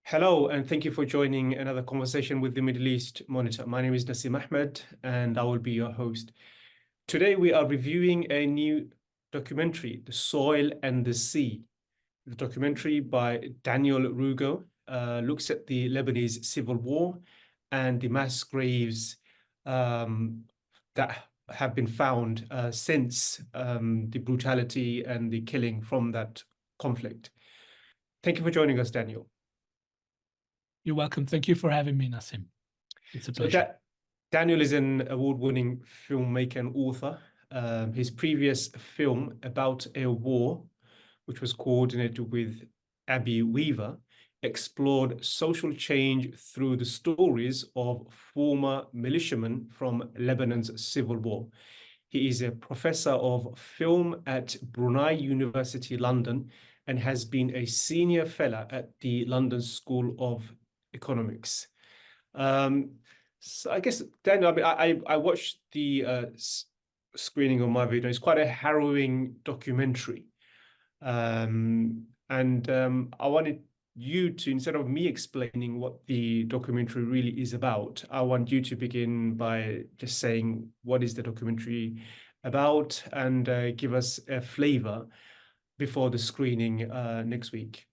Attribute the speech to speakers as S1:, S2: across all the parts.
S1: Hello, and thank you for joining another conversation with the Middle East Monitor. My name is Nassim Ahmed, and I will be your host. Today, we are reviewing a new documentary, The Soil and the Sea. The documentary by Daniele Rugo looks at the Lebanese Civil War and the mass graves that have been found since the brutality and the killing from that conflict. Thank you for joining us, Daniel.
S2: You're welcome. Thank you for having me, Nassim. It's a pleasure.
S1: Daniel is an award-winning filmmaker and author. His previous film about a war, which was coordinated with Abby Weaver, explored social change through the stories of former militiamen from Lebanon's civil war. He is a professor of film at Brunei University, London, and has been a senior fellow at the London School of Economics. So I guess, Daniel, I watched the screening of my video. It's quite a harrowing documentary. I wanted you to, instead of me explaining what the documentary really is about, I want you to begin by just saying what is the documentary about and give us a flavor before the screening next week.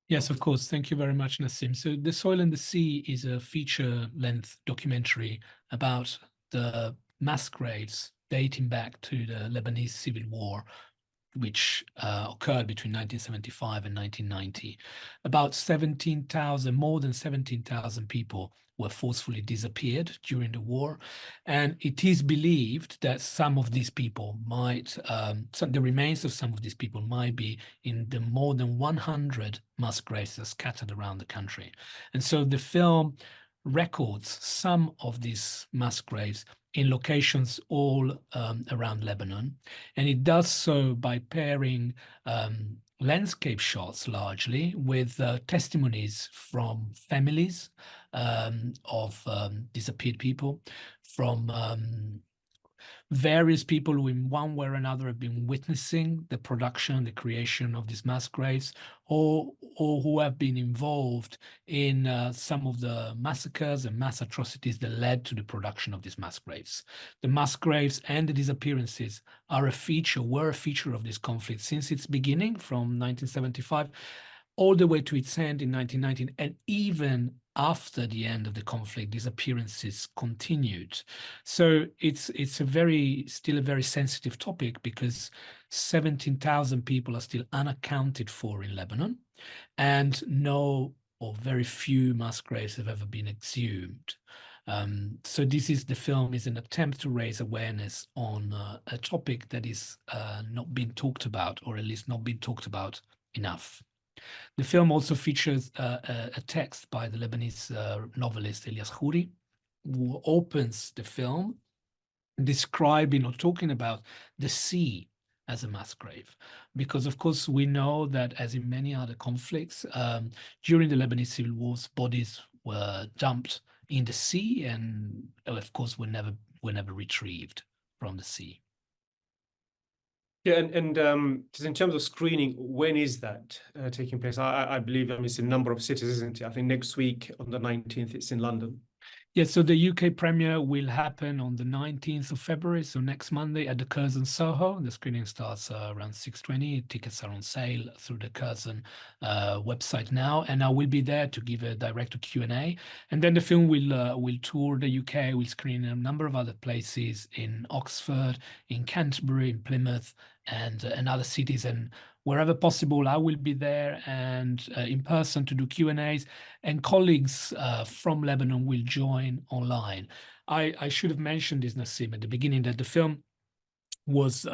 S2: Yes, of course. Thank you very much, Nassim. So The Soil and the Sea is a feature-length documentary about the mass graves dating back to the Lebanese Civil War, which occurred between 1975 and 1990. About 17,000, more than 17,000 people were forcefully disappeared during the war. And it is believed that some of these people might, the remains of some of these people might be in the more than 100 mass graves scattered around the country. And so the film records some of these mass graves in locations all around Lebanon. And it does so by pairing landscape shots largely with testimonies from families of disappeared people, from various people who in one way or another have been witnessing the production, the creation of these mass graves, or who have been involved in some of the massacres and mass atrocities that led to the production of these mass graves. The mass graves and the disappearances were a feature of this conflict since its beginning from 1975 all the way to its end in 1919, and even after the end of the conflict, these appearances continued. So it's still a very sensitive topic because 17,000 people are still unaccounted for in Lebanon, and no or very few mass graves have ever been exhumed. So the film is an attempt to raise awareness on a topic that is not being talked about, or at least not being talked about enough. The film also features a text by the Lebanese novelist Elias Khoury, who opens the film describing or talking about the sea as a mass grave. Because, of course, we know that, as in many other conflicts, during the Lebanese Civil Wars, bodies were dumped in the sea and, of course, were never retrieved from the sea.
S1: Yeah, and just in terms of screening, when is that taking place? I believe it's a number of cities, isn't it? I think next week on the 19th, it's in London.
S2: Yes, so the UK premiere will happen on the 19th of February, so next Monday at the Curzon Soho. The screening starts around 6:20. Tickets are on sale through the Curzon website now, and I will be there to give a direct Q&A. And then the film will tour the UK, will screen in a number of other places in Oxford, in Canterbury, in Plymouth, and other cities. And wherever possible, I will be there and in person to do Q&As, and colleagues from Lebanon will join online. I should have mentioned this, Nassim, at the beginning, that the film was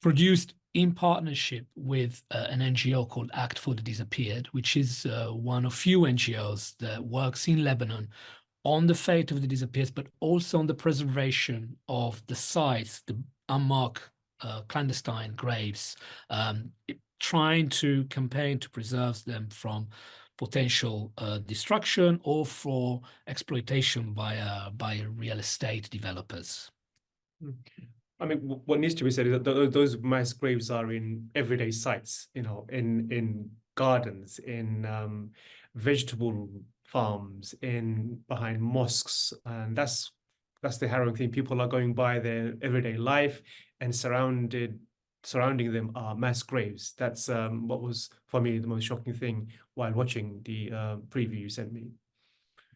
S2: produced in partnership with an NGO called Act for the Disappeared, which is one of few NGOs that works in Lebanon on the fate of the disappeared, but also on the preservation of the sites, the unmarked clandestine graves, trying to campaign to preserve them from potential destruction or for exploitation by real estate developers.
S1: I mean, what needs to be said is that those mass graves are in everyday sites, in gardens, in vegetable farms, in behind mosques, and that's the harrowing thing. People are going by their everyday life, and surrounding them are mass graves. That's what was for me the most shocking thing while watching the preview you sent me.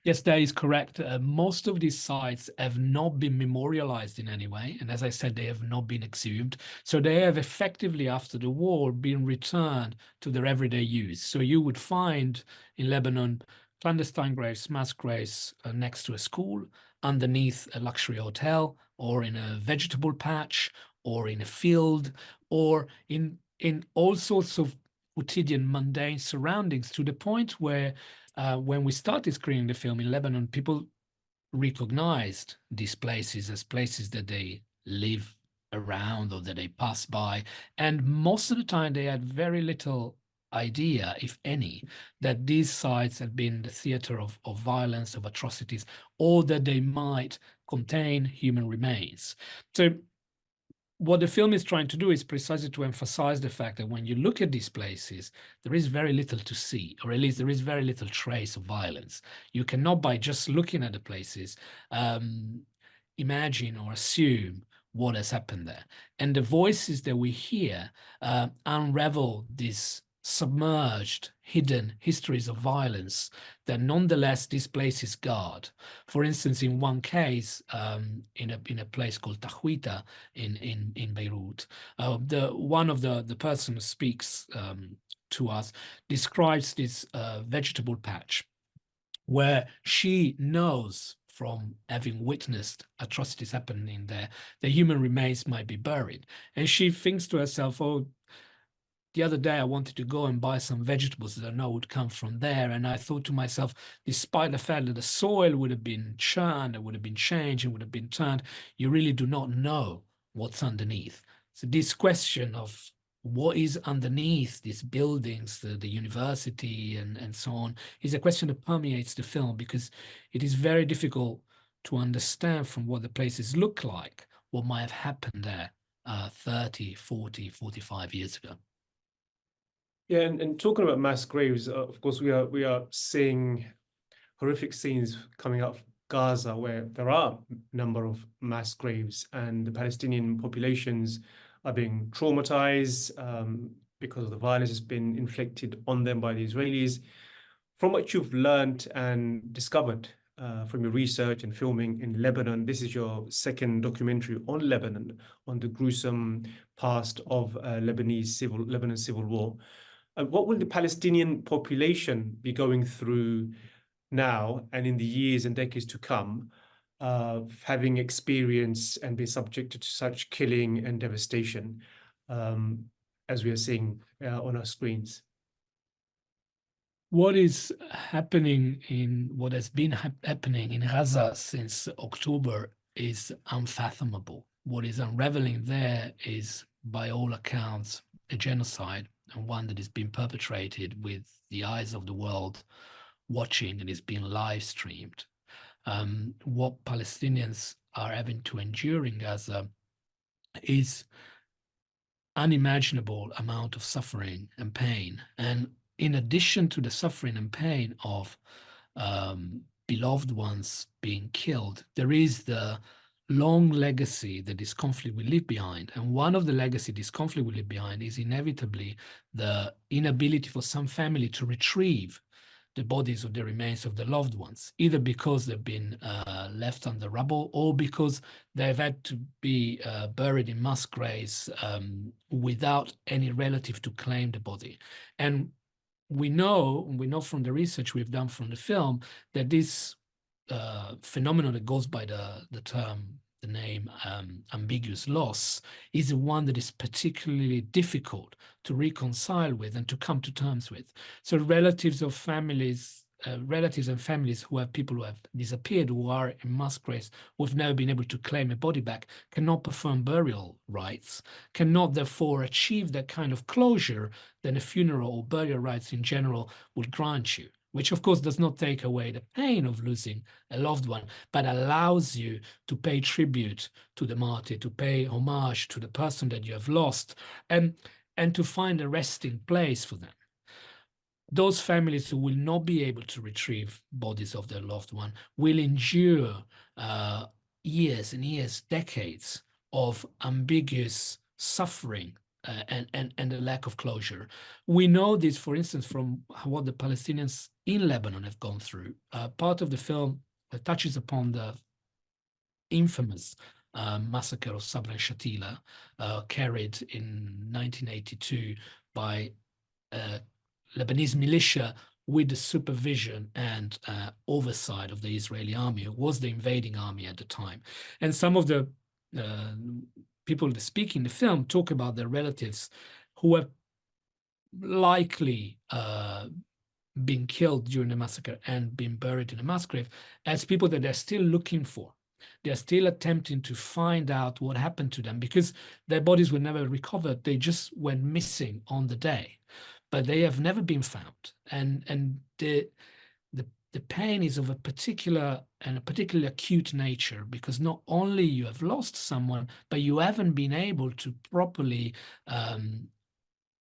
S2: Yes, that is correct. Most of these sites have not been memorialized in any way. And as I said, they have not been exhumed. So they have effectively, after the war, been returned to their everyday use. So you would find in Lebanon clandestine graves, mass graves next to a school, underneath a luxury hotel, or in a vegetable patch, or in a field, or in all sorts of quotidian, mundane surroundings, to the point where when we started screening the film in Lebanon, people recognized these places as places that they live around or that they pass by. And most of the time, they had very little idea, if any, that these sites had been the theater of violence, of atrocities, or that they might contain human remains. So what the film is trying to do is precisely to emphasize the fact that when you look at these places, there is very little to see, or at least there is very little trace of violence. You cannot, by just looking at the places, imagine or assume what has happened there. And the voices that we hear unravel these submerged, hidden histories of violence that nonetheless these places guard. For instance, in one case, in a place called Tahwita in Beirut, one of the person who speaks to us describes this vegetable patch where she knows from having witnessed atrocities happening there, the human remains might be buried. And she thinks to herself, oh, the other day I wanted to go and buy some vegetables that I know would come from there. And I thought to myself, despite the fact that the soil would have been churned, it would have been changed, it would have been turned, you really do not know what's underneath. So this question of what is underneath these buildings, the university and so on, is a question that permeates the film, because it is very difficult to understand from what the places look like what might have happened there 30, 40, 45 years ago.
S1: Yeah, and talking about mass graves, of course, we are seeing horrific scenes coming out of Gaza, where there are a number of mass graves, and the Palestinian populations are being traumatized because of the violence that's been inflicted on them by the Israelis. From what you've learned and discovered from your research and filming in Lebanon, this is your second documentary on Lebanon, on the gruesome past of Lebanon Civil War. What will the Palestinian population be going through now and in the years and decades to come, having experienced and been subjected to such killing and devastation, as we are seeing on our screens?
S2: What is happening what has been happening in Gaza since October is unfathomable. What is unraveling there is, by all accounts, a genocide, and one that is being perpetrated with the eyes of the world watching, and is being live streamed. What Palestinians are having to endure in Gaza is unimaginable amount of suffering and pain. And in addition to the suffering and pain of beloved ones being killed, there is the long legacy that this conflict will leave behind. And one of the legacy this conflict will leave behind is inevitably the inability for some family to retrieve the bodies of the remains of the loved ones, either because they've been left under rubble, or because they've had to be buried in mass graves without any relative to claim the body. And we know from the research we've done from the film that this phenomenon that goes by the name ambiguous loss is the one that is particularly difficult to reconcile with and to come to terms with. So relatives and families who have people who have disappeared, who are in mass graves, who have never been able to claim a body back, cannot perform burial rites, cannot therefore achieve that kind of closure that a funeral or burial rites in general would grant you, which of course does not take away the pain of losing a loved one, but allows you to pay tribute to the martyr, to pay homage to the person that you have lost, and to find a resting place for them. those families who will not be able to retrieve bodies of their loved one will endure years and years, decades of ambiguous suffering and a lack of closure. We know this, for instance, from what the Palestinians in Lebanon have gone through. Part of the film touches upon the infamous massacre of Sabra and Shatila, carried in 1982 by Lebanese militia with the supervision and oversight of the Israeli army, who was the invading army at the time. And some of the people that speak in the film talk about their relatives who have likely been killed during the massacre and been buried in a mass grave as people that they're still looking for. They're still attempting to find out what happened to them because their bodies were never recovered. They just went missing on the day, but they have never been found. And the pain is of a particularly acute nature, because not only you have lost someone, but you haven't been able to properly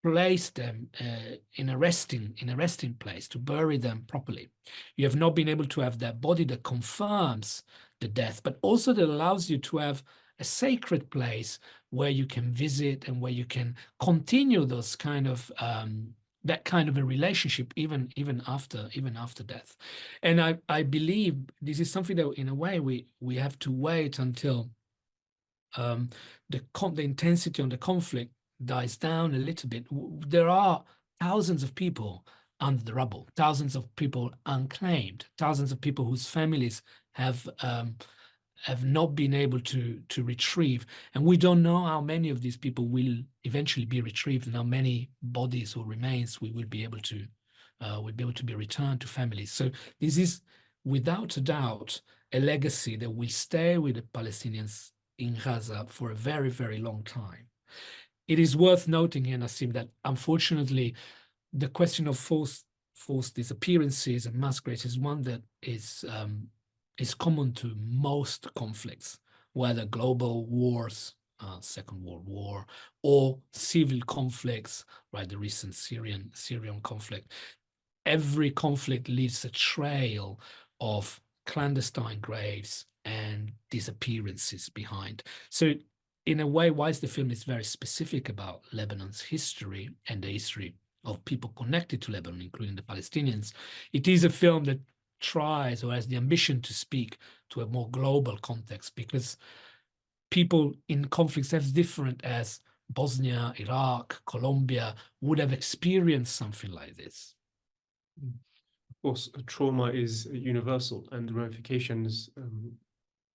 S2: place them in a resting place to bury them properly. You have not been able to have that body that confirms the death, but also that allows you to have a sacred place where you can visit and where you can continue those kind of that kind of a relationship even after death. And I believe this is something that in a way we have to wait until the intensity on the conflict dies down a little bit. There are thousands of people under the rubble, thousands of people unclaimed, thousands of people whose families have not been able to retrieve, and we don't know how many of these people will eventually be retrieved and how many bodies or remains we will be able to be returned to families. So this is without a doubt a legacy that will stay with the Palestinians in Gaza for a very, very long time. It is worth noting here, Nassim, that unfortunately the question of forced disappearances and mass graves is one that is common to most conflicts, whether global wars, Second World War, or civil conflicts, right? The recent Syrian conflict. Every conflict leaves a trail of clandestine graves and disappearances behind. So in a way, whilst the film is very specific about Lebanon's history and the history of people connected to Lebanon, including the Palestinians, it is a film that tries or has the ambition to speak to a more global context, because people in conflicts as different as Bosnia, Iraq, Colombia would have experienced something like this.
S1: Of course, trauma is universal and the ramifications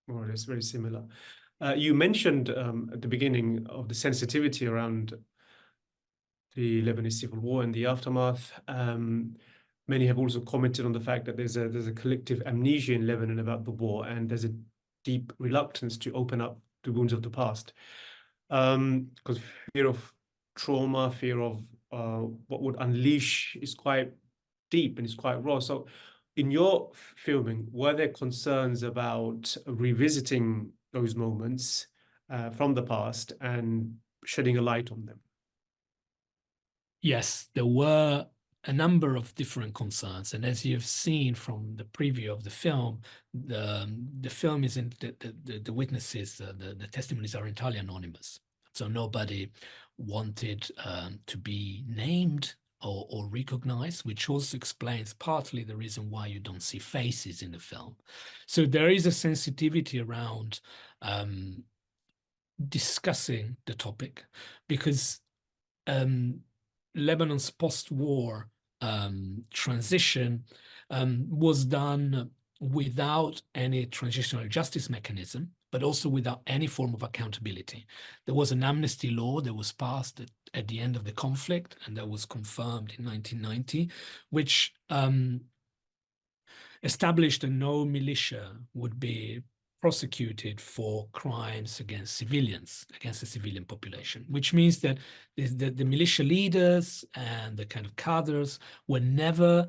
S1: more or less very similar. You mentioned at the beginning of the sensitivity around the Lebanese Civil War and the aftermath. Many have also commented on the fact that there's a collective amnesia in Lebanon about the war, and there's a deep reluctance to open up the wounds of the past, because fear of trauma, fear of what would unleash is quite deep and it's quite raw. So in your filming, were there concerns about revisiting those moments from the past and shedding a light on them?
S2: Yes, there were a number of different concerns, and as you've seen from the preview of the film, the film isn't the witnesses, the testimonies are entirely anonymous. So nobody wanted to be named or recognized, which also explains partly the reason why you don't see faces in the film. So there is a sensitivity around discussing the topic, because Lebanon's post-war transition was done without any transitional justice mechanism, but also without any form of accountability. There was an amnesty law that was passed at the end of the conflict, and that was confirmed in 1990, which established that no militia would be prosecuted for crimes against civilians, against the civilian population, which means that the militia leaders and the kind of cadres were never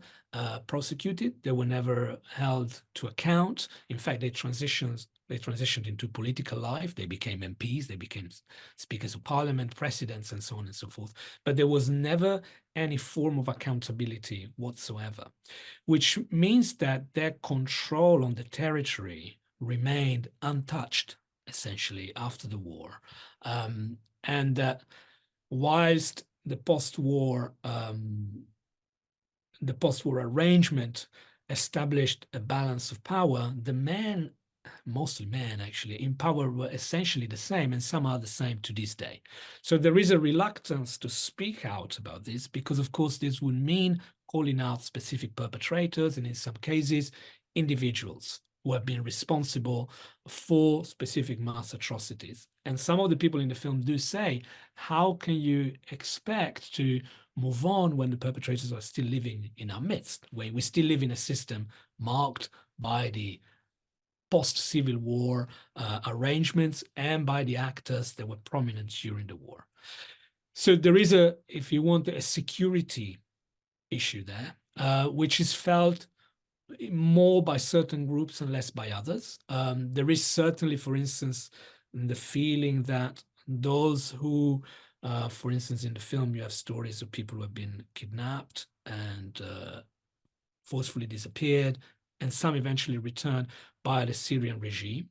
S2: prosecuted. They were never held to account. In fact, they transitioned into political life. They became MPs, they became speakers of parliament, presidents, and so on and so forth. But there was never any form of accountability whatsoever, which means that their control on the territory remained untouched, essentially, after the war. And that whilst the post-war arrangement established a balance of power, the men, mostly men actually, in power were essentially the same, and some are the same to this day. So there is a reluctance to speak out about this because, of course, this would mean calling out specific perpetrators, and in some cases, individuals who have been responsible for specific mass atrocities. And some of the people in the film do say, how can you expect to move on when the perpetrators are still living in our midst, when we still live in a system marked by the post-Civil War arrangements and by the actors that were prominent during the war. So there is if you want, a security issue there, which is felt more by certain groups and less by others. There is certainly, for instance, the feeling that those who, for instance, in the film, you have stories of people who have been kidnapped and forcefully disappeared, and some eventually returned by the Syrian regime.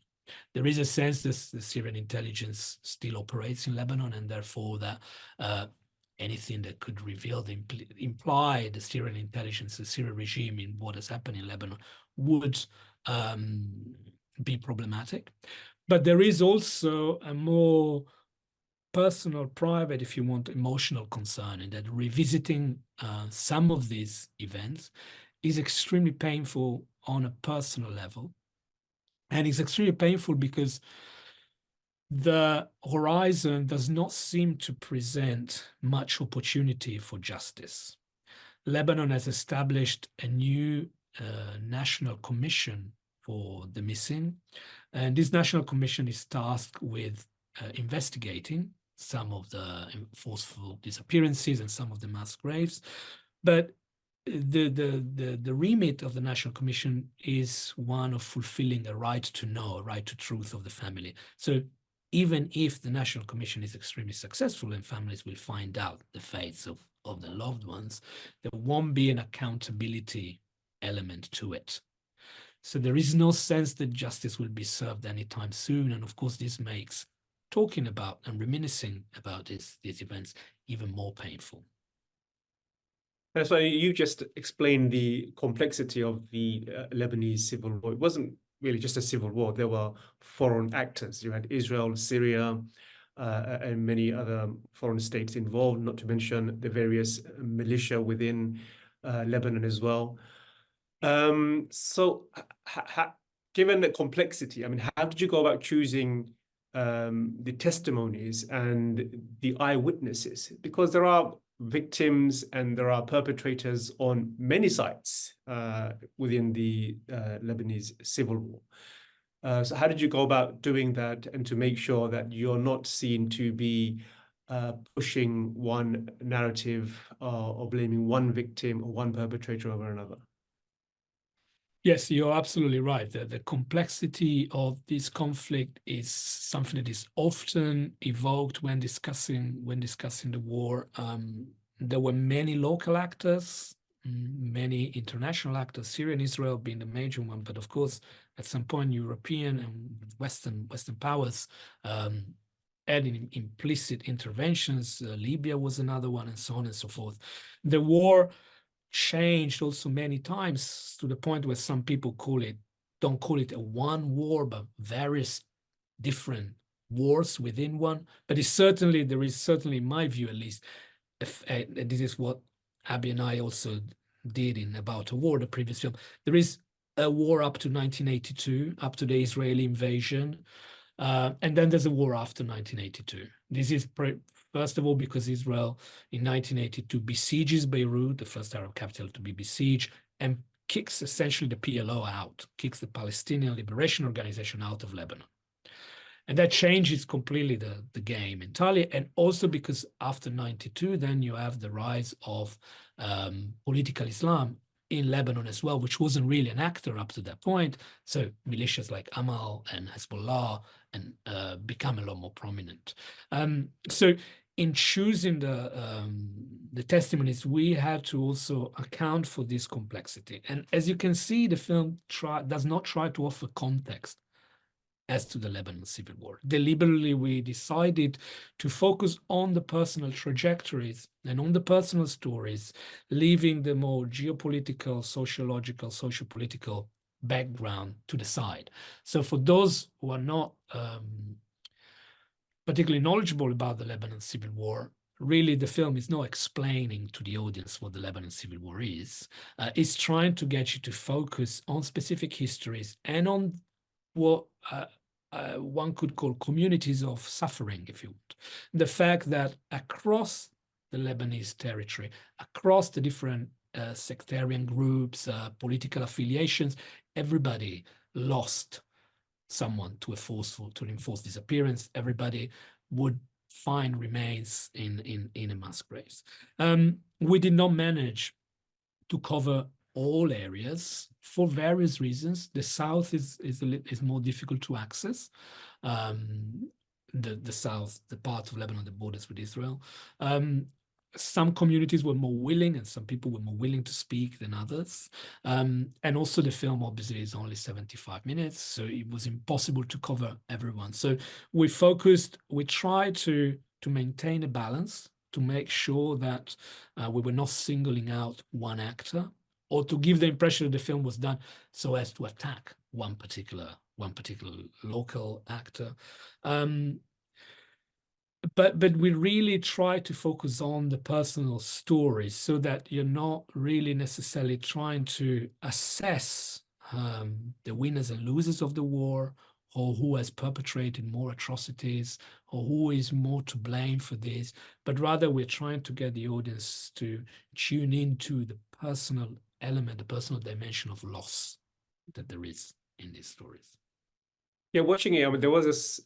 S2: There is a sense that the Syrian intelligence still operates in Lebanon, and therefore that anything that could reveal imply the Syrian intelligence, the Syrian regime in what has happened in Lebanon would be problematic. But there is also a more personal, private, if you want, emotional concern in that revisiting some of these events is extremely painful on a personal level. And it's extremely painful because the horizon does not seem to present much opportunity for justice. Lebanon has established a new national commission for the missing, and this national commission is tasked with investigating some of the forceful disappearances and some of the mass graves. But the remit of the National Commission is one of fulfilling a right to know, a right to truth of the family. So even if the National Commission is extremely successful and families will find out the fates of the loved ones, there won't be an accountability element to it. So there is no sense that justice will be served anytime soon. And of course, this makes talking about and reminiscing about these events even more painful.
S1: And so you just explained the complexity of the Lebanese civil war. It wasn't really just a civil war. There were foreign actors. You had Israel, Syria, and many other foreign states involved, not to mention the various militia within Lebanon as well. So given the complexity, I mean, how did you go about choosing the testimonies and the eyewitnesses? Because there are victims and there are perpetrators on many sites within the Lebanese Civil War. So how did you go about doing that and to make sure that you're not seen to be pushing one narrative or blaming one victim or one perpetrator over another?
S2: Yes, you're absolutely right. The complexity of this conflict is something that is often evoked when discussing the war. There were many local actors, many international actors, Syria and Israel being the major one, but of course, at some point, European and Western powers adding implicit interventions. Libya was another one, and so on and so forth. The war changed also many times to the point where some people don't call it a one war, but various different wars within one. But there is certainly, in my view at least, this is what Abby and I also did in About a War, the previous film. There is a war up to 1982, up to the Israeli invasion. And then there's a war after 1982. This is first of all because Israel in 1982 besieges Beirut, the first Arab capital to be besieged, and kicks essentially the PLO out, kicks the Palestinian Liberation Organization out of Lebanon. And that changes completely the game entirely. And also because after 92, then you have the rise of political Islam in Lebanon as well, which wasn't really an actor up to that point. So militias like Amal and Hezbollah and become a lot more prominent. So in choosing the testimonies, we had to also account for this complexity. And as you can see, the film does not try to offer context as to the Lebanese Civil War. Deliberately, we decided to focus on the personal trajectories and on the personal stories, leaving the more geopolitical, sociological, sociopolitical background to the side. So for those who are not particularly knowledgeable about the Lebanese Civil War, really the film is not explaining to the audience what the Lebanese Civil War is. It's trying to get you to focus on specific histories and on what one could call communities of suffering, if you want. The fact that across the Lebanese territory, across the different sectarian groups, political affiliations, everybody lost someone to an enforced disappearance. Everybody would find remains in a mass graves. We did not manage to cover all areas for various reasons. The south is more difficult to access. The south, the part of Lebanon that borders with Israel. Some communities were more willing and some people were more willing to speak than others. And also the film obviously is only 75 minutes, so it was impossible to cover everyone. So we tried to maintain a balance, to make sure that we were not singling out one actor, or to give the impression that the film was done so as to attack one particular local actor. But we really try to focus on the personal stories so that you're not really necessarily trying to assess the winners and losers of the war, or who has perpetrated more atrocities, or who is more to blame for this, but rather we're trying to get the audience to tune into the personal element, the personal dimension of loss that there is in these stories.
S1: Yeah, watching it, I mean, there was this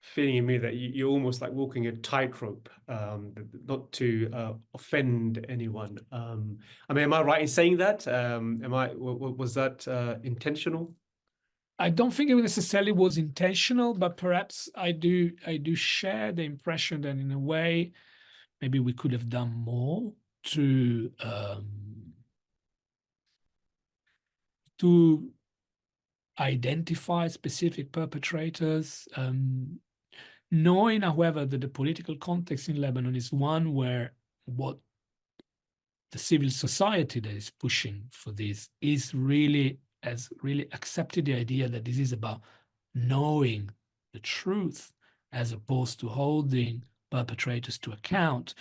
S1: feeling in me that you're almost like walking a tightrope, not to offend anyone. I mean, am I right in saying that? Was that intentional?
S2: I don't think it necessarily was intentional, but perhaps I do share the impression that in a way, maybe we could have done more to identify specific perpetrators, knowing, however, that the political context in Lebanon is one where what the civil society that is pushing for this has really accepted the idea that this is about knowing the truth as opposed to holding perpetrators to account,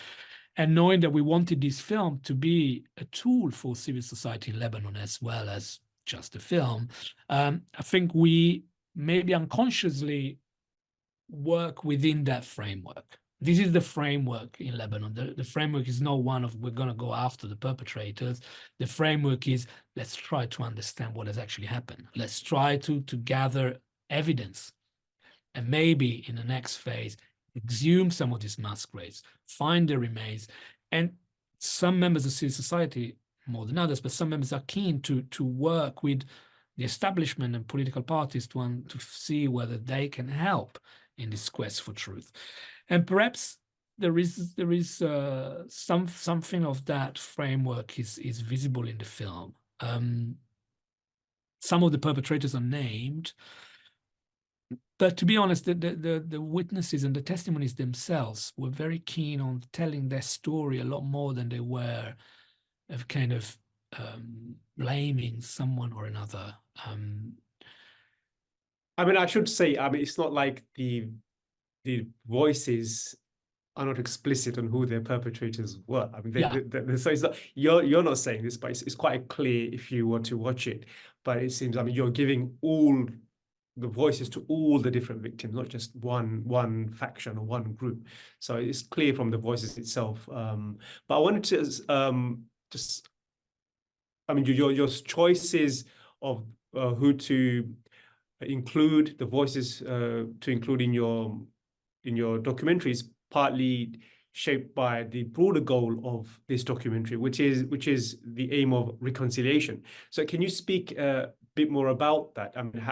S2: and knowing that we wanted this film to be a tool for civil society in Lebanon as well as just a film. I think we maybe unconsciously work within that framework. This is the framework in Lebanon. The framework is not one of we're going to go after the perpetrators. The framework is let's try to understand what has actually happened. Let's try to gather evidence. And maybe in the next phase, exhume some of these mass graves, find the remains. And some members of civil society, more than others, but some members are keen to work with the establishment and political parties to see whether they can help in this quest for truth. And perhaps there is something of that framework is visible in the film. Some of the perpetrators are named, but to be honest, the witnesses and the testimonies themselves were very keen on telling their story a lot more than they were of kind of blaming someone or another.
S1: I mean, I should say, I mean, it's not like the voices are not explicit on who their perpetrators were. I mean, so it's not, you're not saying this, but it's quite clear if you want to watch it. But it seems, I mean, you're giving all the voices to all the different victims, not just one faction or one group. So it's clear from the voices itself. But I wanted to just I mean, your choices of who to include, the voices to include in your documentaries, partly shaped by the broader goal of this documentary, which is the aim of reconciliation. So, can you speak a bit more about that? I mean,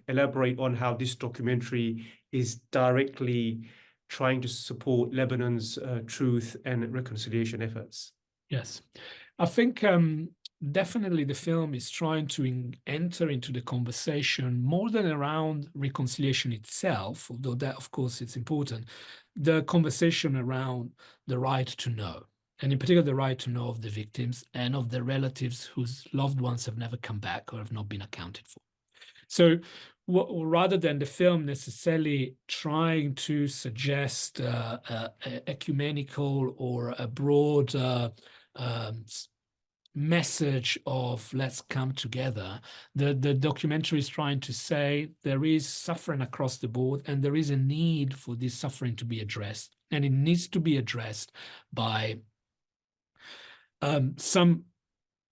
S1: elaborate on how this documentary is directly trying to support Lebanon's truth and reconciliation efforts.
S2: Yes, I think definitely the film is trying to enter into the conversation more than around reconciliation itself, although that, of course, it's important. The conversation around the right to know, and in particular, the right to know of the victims and of their relatives whose loved ones have never come back or have not been accounted for. So rather than the film necessarily trying to suggest ecumenical or a broad message of let's come together, the documentary is trying to say there is suffering across the board and there is a need for this suffering to be addressed, and it needs to be addressed by some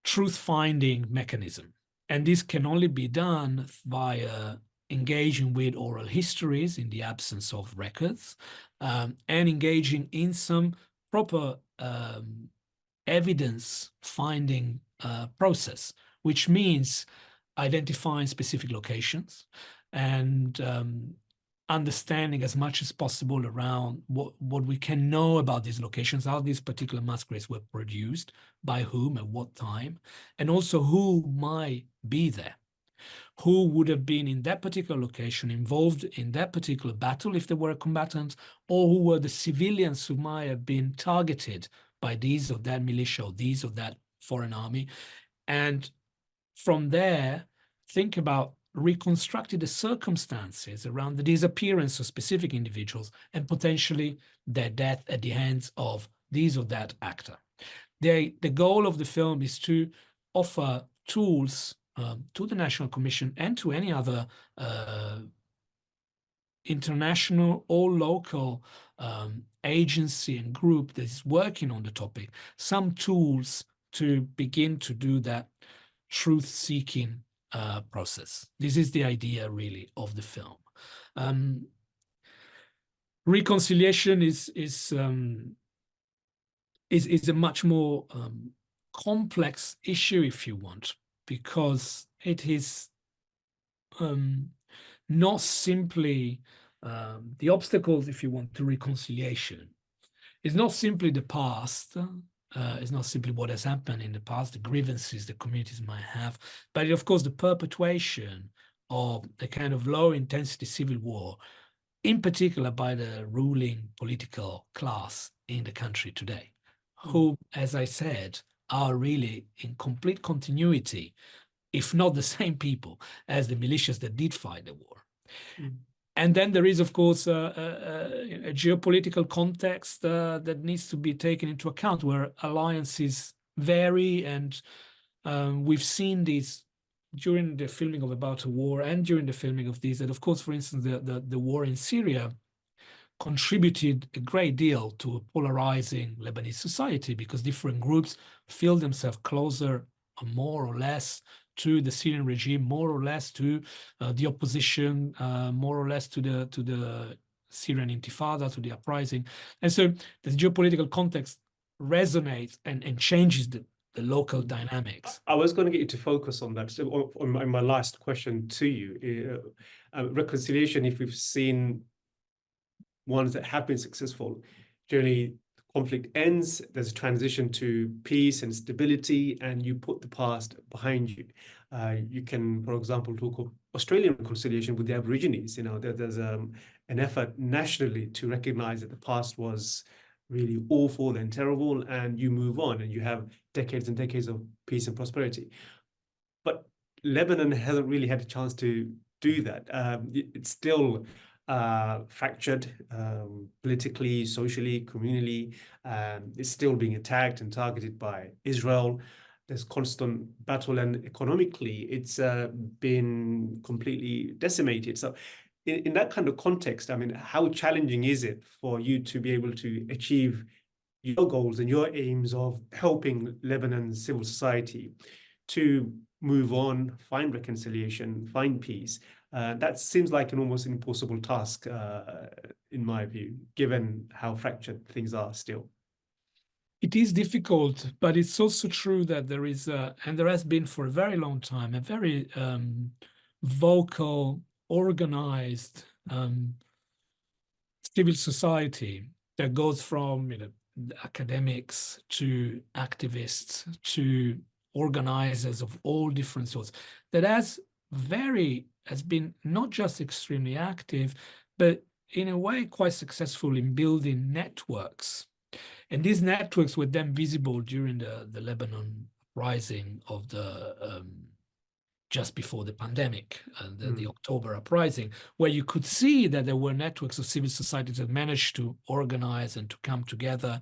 S2: truth-finding mechanism. And this can only be done via engaging with oral histories in the absence of records, and engaging in some proper evidence finding process, which means identifying specific locations and understanding as much as possible around what we can know about these locations, how these particular mass graves were produced, by whom, at what time, and also who might be there, who would have been in that particular location, involved in that particular battle if they were a combatant, or who were the civilians who might have been targeted by these or that militia or these or that foreign army. And from there, think about reconstructing the circumstances around the disappearance of specific individuals and potentially their death at the hands of these or that actor. The goal of the film is to offer tools to the National Commission and to any other international or local agency and group that is working on the topic, some tools to begin to do that truth-seeking process. This is the idea, really, of the film. Reconciliation is a much more complex issue, if you want, because it is not simply the obstacles, if you want, to reconciliation. It's not simply the past. It's not simply what has happened in the past, the grievances the communities might have, but of course the perpetuation of a kind of low-intensity civil war, in particular by the ruling political class in the country today, who, as I said, are really in complete continuity, if not the same people as the militias that did fight the war. And then there is, of course, a geopolitical context that needs to be taken into account, where alliances vary. And we've seen this during the filming of About a War and during the filming of these, that, of course, for instance, the war in Syria contributed a great deal to a polarizing Lebanese society, because different groups feel themselves closer, more or less, to the Syrian regime, more or less to the opposition, more or less to the Syrian Intifada, to the uprising. And so the geopolitical context resonates and changes the local dynamics.
S1: I was going to get you to focus on that. So on my last question to you, reconciliation, if we've seen ones that have been successful, generally conflict ends, there's a transition to peace and stability, and you put the past behind you. You can, for example, talk of Australian reconciliation with the Aborigines. You know, there's an effort nationally to recognize that the past was really awful and terrible, and you move on, and you have decades and decades of peace and prosperity. But Lebanon hasn't really had a chance to do that. It's still fractured politically, socially, communally. It's still being attacked and targeted by Israel. There's constant battle, and economically, it's been completely decimated. So in that kind of context, I mean, how challenging is it for you to be able to achieve your goals and your aims of helping Lebanon's civil society to move on, find reconciliation, find peace. That seems like an almost impossible task, in my view, given how fractured things are still.
S2: It is difficult, but it's also true that there is, and there has been for a very long time, a very vocal, organized civil society that goes from academics to activists to organizers of all different sorts, that has been not just extremely active, but in a way quite successful in building networks. And these networks were then visible during the Lebanon rising of the just before the pandemic, the October uprising, where you could see that there were networks of civil society that managed to organize and to come together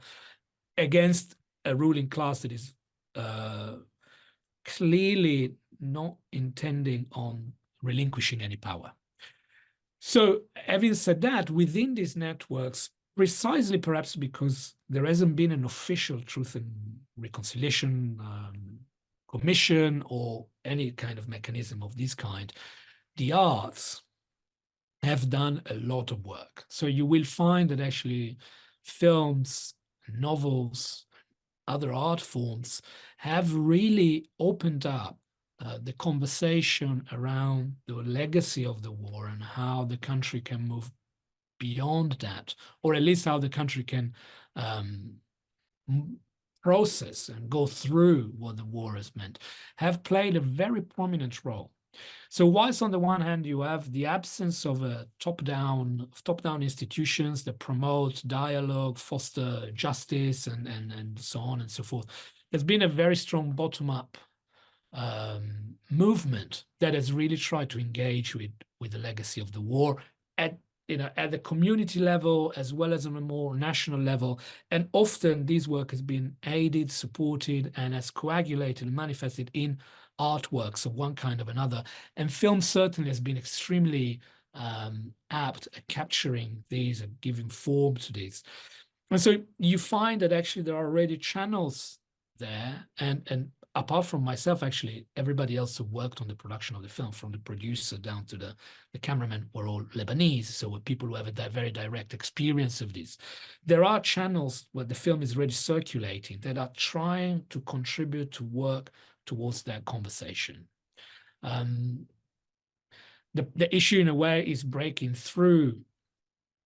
S2: against a ruling class that is clearly not intending on relinquishing any power. So having said that, within these networks, precisely perhaps because there hasn't been an official Truth and Reconciliation Commission or any kind of mechanism of this kind, the arts have done a lot of work. So you will find that actually films, novels, other art forms have really opened up the conversation around the legacy of the war and how the country can move beyond that, or at least how the country can process and go through what the war has meant, have played a very prominent role. So whilst on the one hand you have the absence of a top-down institutions that promote dialogue, foster justice, and so on and so forth, there's been a very strong bottom-up movement that has really tried to engage with the legacy of the war at the community level as well as on a more national level. And often this work has been aided, supported, and has coagulated and manifested in artworks of one kind or another. And film certainly has been extremely apt at capturing these and giving form to these. And so you find that actually there are already channels there, and apart from myself, actually, everybody else who worked on the production of the film, from the producer down to the cameraman, were all Lebanese. So we're people who have a very direct experience of this. There are channels where the film is already circulating that are trying to contribute to work towards that conversation. The issue, in a way, is breaking through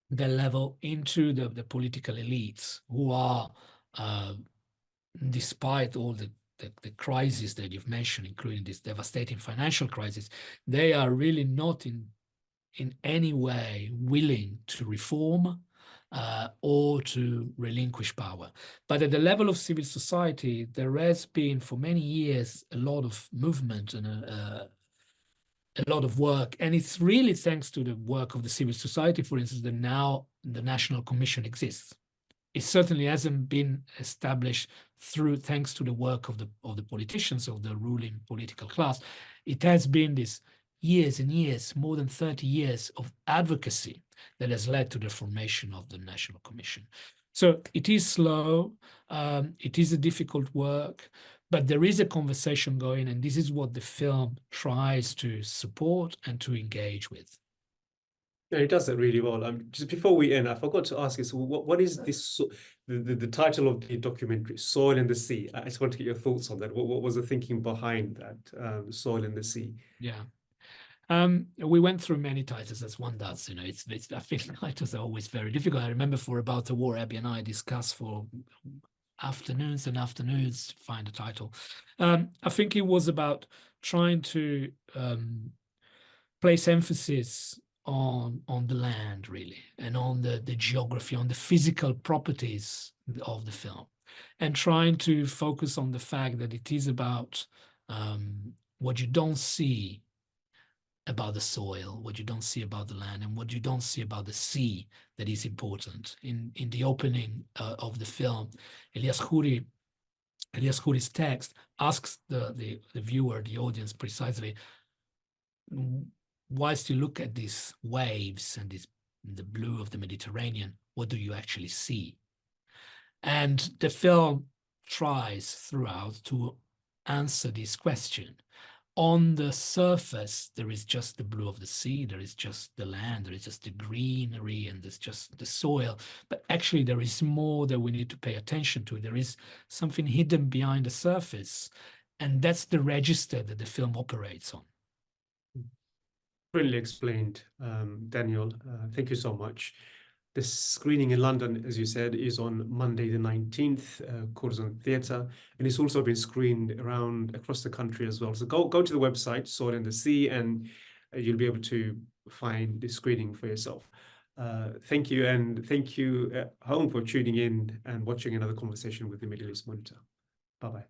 S2: the level into the political elites who are, despite all the crisis that you've mentioned, including this devastating financial crisis, they are really not in any way willing to reform or to relinquish power. But at the level of civil society, there has been for many years a lot of movement and a lot of work. And it's really thanks to the work of the civil society, for instance, that now the National Commission exists. It certainly hasn't been established thanks to the work of the politicians, of the ruling political class. It has been this years and years, more than 30 years of advocacy that has led to the formation of the National Commission. So it is slow, it is a difficult work, but there is a conversation going, and this is what the film tries to support and to engage with.
S1: Yeah, he does it really well. Just before we end, I forgot to ask you, so what is this, the title of the documentary, Soil in the Sea? I just want to get your thoughts on that. What was the thinking behind that, Soil in the Sea?
S2: Yeah. We went through many titles, as one does. I think titles are always very difficult. I remember for About the War, Abby and I discussed for afternoons and afternoons to find a title. I think it was about trying to place emphasis on the land, really, and on the geography, on the physical properties of the film, and trying to focus on the fact that it is about what you don't see about the soil, what you don't see about the land, and what you don't see about the sea that is important. In the opening of the film, Elias Khoury's text asks the viewer, the audience, precisely, whilst you look at these waves and the blue of the Mediterranean, what do you actually see? And the film tries throughout to answer this question. On the surface, there is just the blue of the sea, there is just the land, there is just the greenery, and there's just the soil. But actually, there is more that we need to pay attention to. There is something hidden behind the surface, and that's the register that the film operates on.
S1: Brilliantly explained, Daniel. Thank you so much. The screening in London, as you said, is on Monday the 19th, Corazon Theatre, and it's also been screened around across the country as well. So go to the website, Sword in the Sea, and you'll be able to find the screening for yourself. Thank you, and thank you at home for tuning in and watching another conversation with the Middle East Monitor. Bye-bye.